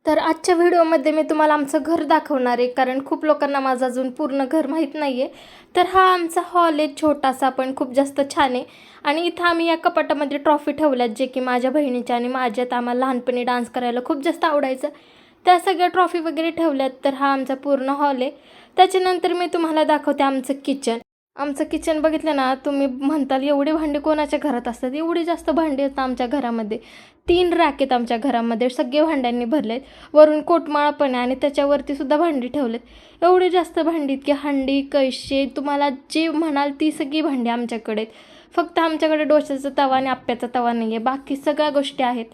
तर आजच्या व्हिडिओमध्ये मी तुम्हाला आमचं घर दाखवणार आहे, कारण खूप लोकांना माझं अजून पूर्ण घर माहीत नाही आहे. तर हा आमचा हॉल आहे, छोटासा पण खूप जास्त छान आहे. आणि इथं आम्ही या कपाटामध्ये ट्रॉफी ठेवल्यात, जे की माझ्या बहिणीच्या आणि माझ्यात आम्हाला लहानपणी डान्स करायला खूप जास्त आवडायचं. त्या सगळ्या ट्रॉफी वगैरे ठेवल्यात. तर हा आमचा पूर्ण हॉल आहे. त्याच्यानंतर मी तुम्हाला दाखवते आमचं किचन. आमचं किचन बघितलं ना तुम्ही म्हणताल एवढी भांडी कोणाच्या घरात असतात, एवढी जास्त भांडी आहेत आमच्या घरामध्ये. 3 रॅक आहेत आमच्या घरामध्ये, सगळे भांड्यांनी भरलेत. वरून कोटमाळा पण आहे आणि त्याच्यावरती सुद्धा भांडी ठेवलेत. एवढी जास्त भांडी की हंडी कळशी तुम्हाला जे म्हणाल ती सगळी भांडी आमच्याकडे आहेत. फक्त आमच्याकडे डोशाचा तवा आणि आप्याचा तवा नाही आहे, बाकी सगळ्या गोष्टी आहेत.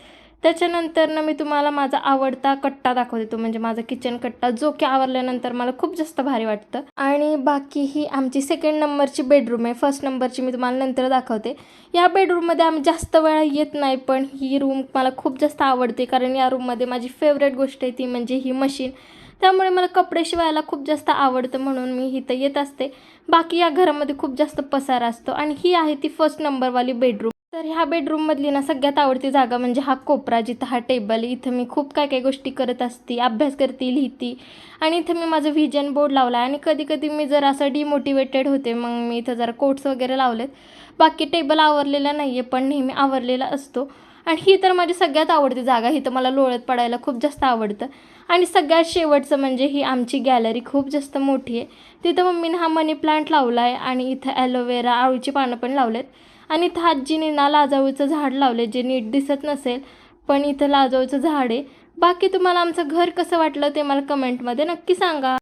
त्याच्यानंतर ना मी तुम्हाला माझा आवडता कट्टा दाखवते, तो म्हणजे माझा किचन कट्टा, जो की आवरल्यानंतर मला खूप जास्त भारी वाटतं. आणि बाकी ही आमची 2nd नंबरची बेडरूम आहे. 1st नंबरची मी तुम्हाला नंतर दाखवते. या बेडरूममध्ये आम्ही जास्त वेळा येत नाही, पण ही रूम मला खूप जास्त आवडते, कारण या रूममध्ये माझी फेवरेट गोष्ट आहे ती म्हणजे ही मशीन. त्यामुळे मला कपडे शिवायला खूप जास्त आवडतं, म्हणून मी इथं येत असते. बाकी या घरामध्ये खूप जास्त पसारा असतो. आणि ही आहे ती 1st नंबरवाली बेडरूम. तर ह्या बेडरूममधली ना सगळ्यात आवडती जागा म्हणजे हा कोपरा, जिथं हा टेबल. इथं मी खूप काय काय गोष्टी करत असते, अभ्यास करते, लिहिते. आणि इथं मी माझं व्हिजन बोर्ड लावला आहे. आणि कधी कधी मी जर असं डिमोटिवेटेड होते, मग मी इथं जरा कोट्स वगैरे लावलेत. बाकी टेबल आवरलेला नाही आहे, पण नेहमी आवरलेला असतो. आणि ही तर माझी सगळ्यात आवडती जागा. ही तर मला लोळत पडायला खूप जास्त आवडतं. आणि सगळ्यात शेवटचं म्हणजे ही आमची गॅलरी खूप जास्त मोठी आहे. तिथं मम्मीनं हा मनी प्लांट लावला आहे आणि इथं ॲलोवेरा, आळूची पानं पण लावलेत. आणि इथं आजीने ना लाजाळूचं झाड लावले, जे नीट दिसत नसेल, पण इथं लाजाळूचं झाड आहे. बाकी तुम्हाला आमचं घर कसं वाटलं ते मला कमेंटमध्ये नक्की सांगा.